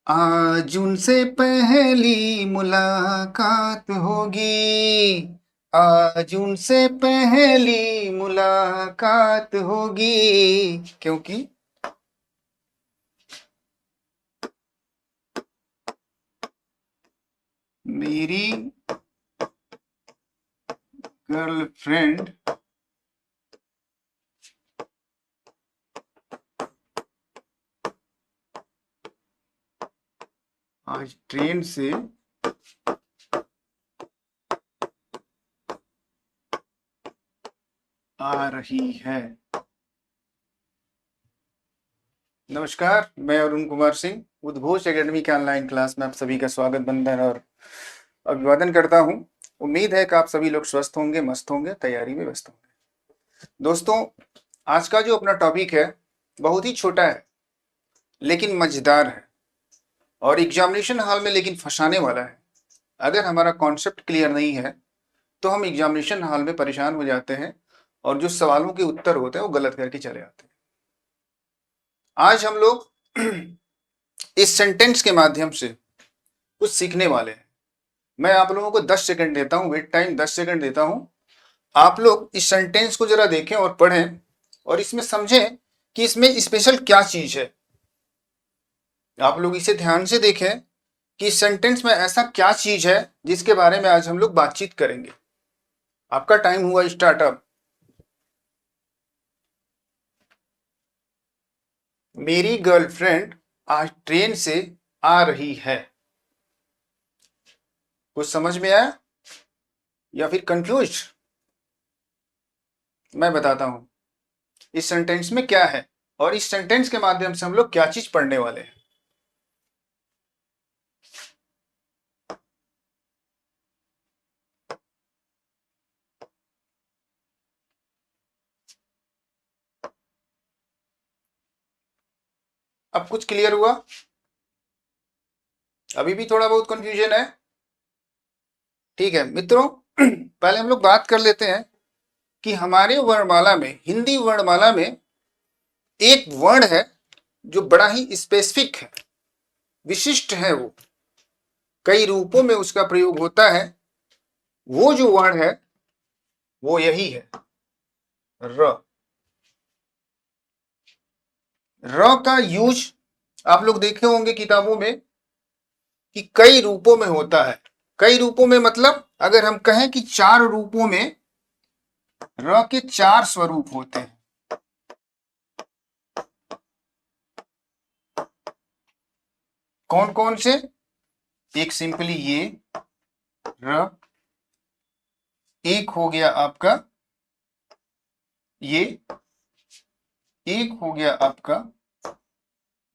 आज उनसे पहली मुलाकात होगी। आज उनसे पहली मुलाकात होगी, क्योंकि मेरी गर्लफ्रेंड आज ट्रेन से आ रही है। नमस्कार, मैं अरुण कुमार सिंह उद्घोष एकेडमी के ऑनलाइन क्लास में आप सभी का स्वागत, बंधन और अभिवादन करता हूं। उम्मीद है कि आप सभी लोग स्वस्थ होंगे, मस्त होंगे, तैयारी में व्यस्त होंगे। दोस्तों, आज का जो अपना टॉपिक है बहुत ही छोटा है लेकिन मजेदार है और एग्जामिनेशन हॉल में लेकिन फंसाने वाला है। अगर हमारा कॉन्सेप्ट क्लियर नहीं है तो हम एग्जामिनेशन हॉल में परेशान हो जाते हैं और जो सवालों के उत्तर होते हैं वो गलत करके चले आते हैं। आज हम लोग इस सेंटेंस के माध्यम से कुछ सीखने वाले हैं। मैं आप लोगों को 10 सेकंड देता हूं, वेट टाइम 10 सेकंड देता हूं। आप लोग इस सेंटेंस को जरा देखें और पढ़ें और इसमें समझें कि इसमें स्पेशल क्या चीज है। आप लोग इसे ध्यान से देखें कि इस सेंटेंस में ऐसा क्या चीज है जिसके बारे में आज हम लोग बातचीत करेंगे। आपका टाइम हुआ स्टार्टअप। मेरी गर्लफ्रेंड आज ट्रेन से आ रही है। कुछ समझ में आया या फिर कंफ्यूज? मैं बताता हूं इस सेंटेंस में क्या है और इस सेंटेंस के माध्यम से हम लोग क्या चीज पढ़ने वाले हैं। अब कुछ क्लियर हुआ? अभी भी थोड़ा बहुत कंफ्यूजन है? ठीक है मित्रों, पहले हम लोग बात कर लेते हैं कि हमारे वर्णमाला में, हिंदी वर्णमाला में एक वर्ण है जो बड़ा ही स्पेसिफिक है, विशिष्ट है। वो कई रूपों में उसका प्रयोग होता है। वो जो वर्ण है वो यही है, र। र का यूज आप लोग देखे होंगे किताबों में कि कई रूपों में होता है। कई रूपों में मतलब अगर हम कहें कि 4 रूपों में र के 4 स्वरूप होते हैं। कौन कौन से? एक सिंपली ये र, एक हो गया आपका ये, एक हो गया आपका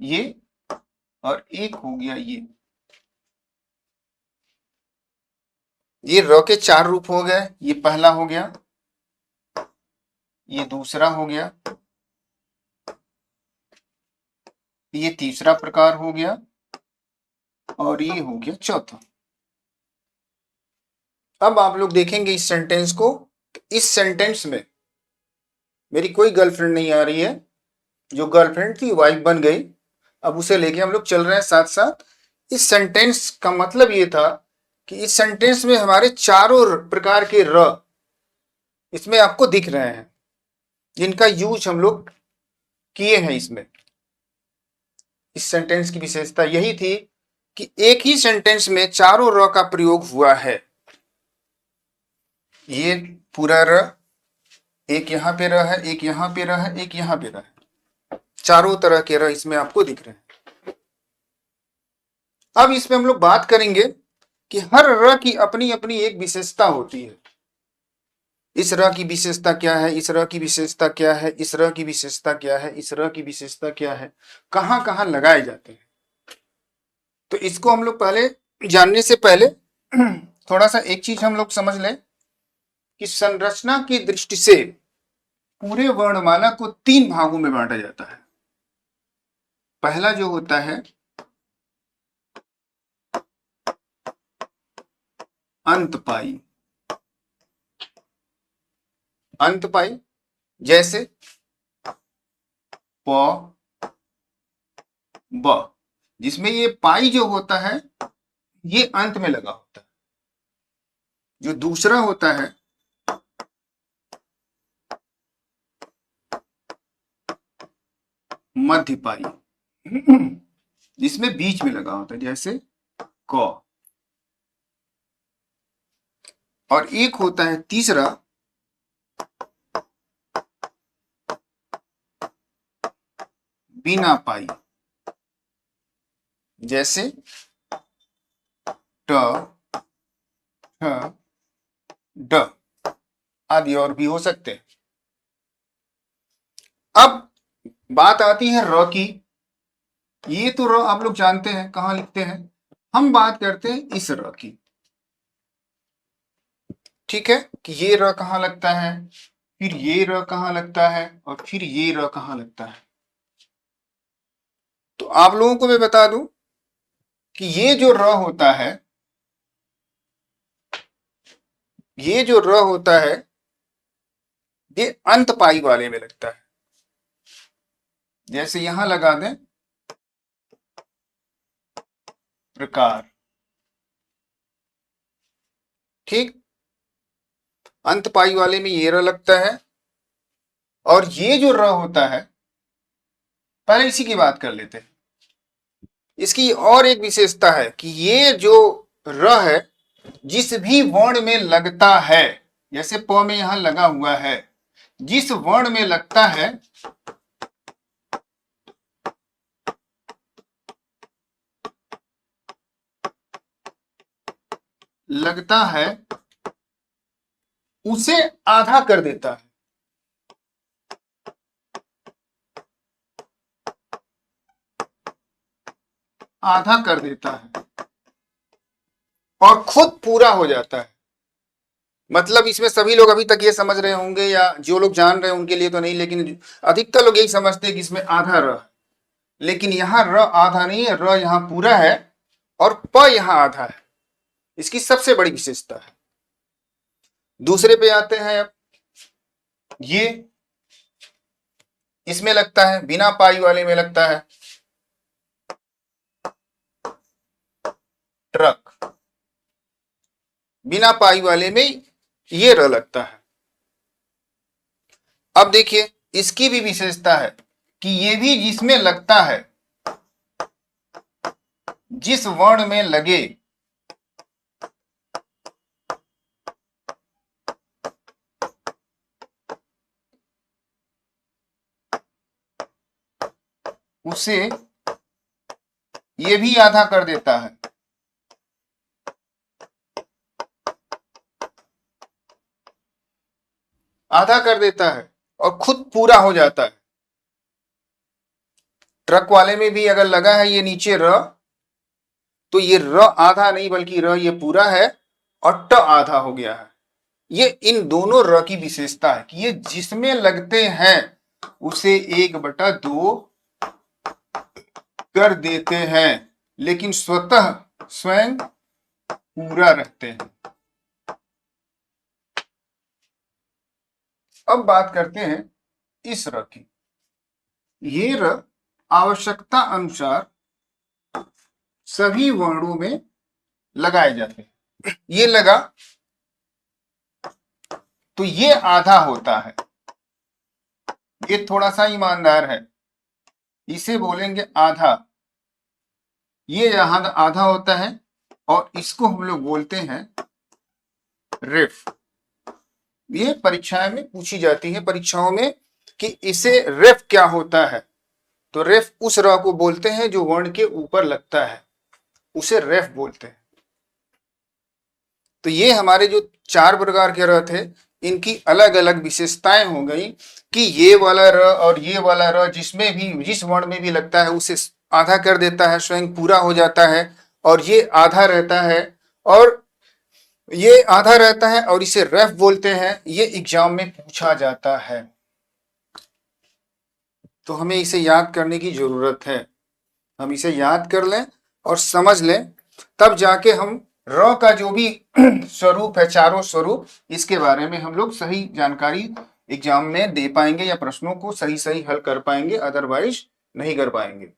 ये, और एक हो गया ये। ये र के 4 रूप हो गए। ये पहला हो गया, ये दूसरा हो गया, ये तीसरा प्रकार हो गया और ये हो गया चौथा। अब आप लोग देखेंगे इस सेंटेंस को। इस सेंटेंस में मेरी कोई गर्लफ्रेंड नहीं आ रही है। जो गर्लफ्रेंड थी वाइफ बन गई। अब उसे लेके हम लोग चल रहे हैं साथ साथ। इस सेंटेंस का मतलब ये था कि इस सेंटेंस में हमारे चारों प्रकार के र इसमें आपको दिख रहे हैं, जिनका यूज हम लोग किए हैं इसमें। इस सेंटेंस की विशेषता यही थी कि एक ही सेंटेंस में चारों र का प्रयोग हुआ है। ये पूरा र, एक यहां पे र है, एक यहां पे र है, एक यहां पे र है। चारों तरह के र इसमें आपको दिख रहे हैं। अब इसमें हम लोग बात करेंगे कि हर र की अपनी अपनी एक विशेषता होती है। इस र की विशेषता क्या है, इस र की विशेषता क्या है, इस र की विशेषता क्या है, इस र की विशेषता क्या है, कहां कहां लगाए जाते हैं। तो इसको हम लोग पहले जानने से पहले थोड़ा सा एक चीज हम लोग समझ लें कि संरचना की दृष्टि से पूरे वर्णमाला को 3 भागों में बांटा जाता है। पहला जो होता है अंतपाई। अंतपाई जैसे प, ब। जिसमें ये पाई जो होता है ये अंत में लगा होता है, जो दूसरा होता है मध्य पाई, जिसमें बीच में लगा होता है, जैसे क। और एक होता है तीसरा बिना पाई, जैसे ट, ठ, ड आदि और भी हो सकते हैं। अब बात आती है र की। ये तो र आप लोग जानते हैं कहां लिखते हैं, हम बात करते हैं इस र की। ठीक है, कि ये र कहां लगता है, फिर ये र कहां लगता है, और फिर ये र कहां लगता है। तो आप लोगों को मैं बता दूं कि ये जो र होता है, ये जो र होता है ये अंत पाई वाले में लगता है। जैसे यहां लगा दें प्रकार, ठीक, अंत पाई वाले में ये र लगता है। और ये जो र होता है, पहले इसी की बात कर लेते हैं। इसकी और एक विशेषता है कि ये जो र है जिस भी वर्ण में लगता है, जैसे प में यहां लगा हुआ है, जिस वर्ण में लगता है उसे आधा कर देता है। आधा कर देता है और खुद पूरा हो जाता है। मतलब इसमें सभी लोग अभी तक ये समझ रहे होंगे, या जो लोग जान रहे हैं उनके लिए तो नहीं, लेकिन अधिकतर लोग यही समझते हैं कि इसमें आधा र है। लेकिन यहां र आधा नहीं है, र यहां पूरा है और प यहां आधा है। इसकी सबसे बड़ी विशेषता है। दूसरे पे आते हैं। अब ये इसमें लगता है, बिना पाई वाले में लगता है ट्रक, बिना पाई वाले में ये र लगता है। अब देखिए इसकी भी विशेषता है कि ये भी जिसमें लगता है, जिस वर्ण में लगे उसे ये भी आधा कर देता है। आधा कर देता है और खुद पूरा हो जाता है। ट्रक वाले में भी अगर लगा है ये नीचे र, तो ये र आधा नहीं बल्कि र ये पूरा है और ट आधा हो गया है। ये इन दोनों र की विशेषता है कि ये जिसमें लगते हैं उसे 1/2 कर देते हैं, लेकिन स्वयं पूरा रखते हैं। अब बात करते हैं इस र की। ये र आवश्यकता अनुसार सभी वर्णों में लगाए जाते हैं। ये लगा तो ये आधा होता है, ये थोड़ा सा ईमानदार है, इसे बोलेंगे आधा। ये यहां आधा होता है और इसको हम लोग बोलते हैं रेफ। ये परीक्षाएं में पूछी जाती है, परीक्षाओं में, कि इसे रेफ क्या होता है। तो रेफ उस र को बोलते हैं जो वर्ण के ऊपर लगता है, उसे रेफ बोलते हैं। तो ये हमारे जो 4 प्रकार के र थे, इनकी अलग अलग विशेषताएं हो गई कि ये वाला र और ये वाला र जिसमें भी, जिस वर्ण में भी लगता है उसे आधा कर देता है, स्वयं पूरा हो जाता है। और ये आधा रहता है, और ये आधा रहता है और इसे रेफ बोलते हैं। ये एग्जाम में पूछा जाता है, तो हमें इसे याद करने की जरूरत है। हम इसे याद कर लें और समझ लें, तब जाके हम र का जो भी स्वरूप है, चारों स्वरूप, इसके बारे में हम लोग सही जानकारी एग्जाम में दे पाएंगे या प्रश्नों को सही सही हल कर पाएंगे, अदरवाइज नहीं कर पाएंगे।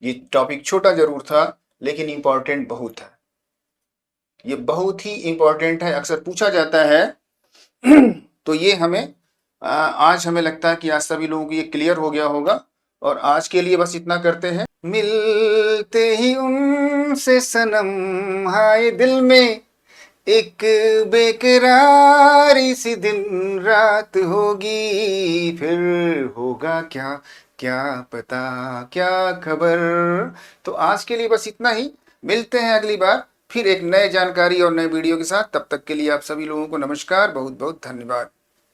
ये टॉपिक छोटा जरूर था लेकिन इम्पोर्टेंट बहुत है। ये बहुत ही इम्पोर्टेंट है, अक्सर पूछा जाता है। तो ये हमें आज हमें लगता है कि आज सभी लोगों को ये क्लियर हो गया होगा। और आज के लिए बस इतना करते हैं, मिलते ही उनसे सनम हाय दिल में एक बेकरारी सी दिन रात होगी, फिर होगा क्या क्या पता क्या खबर। तो आज के लिए बस इतना ही, मिलते हैं अगली बार फिर एक नए जानकारी और नए वीडियो के साथ। तब तक के लिए आप सभी लोगों को नमस्कार, बहुत बहुत धन्यवाद।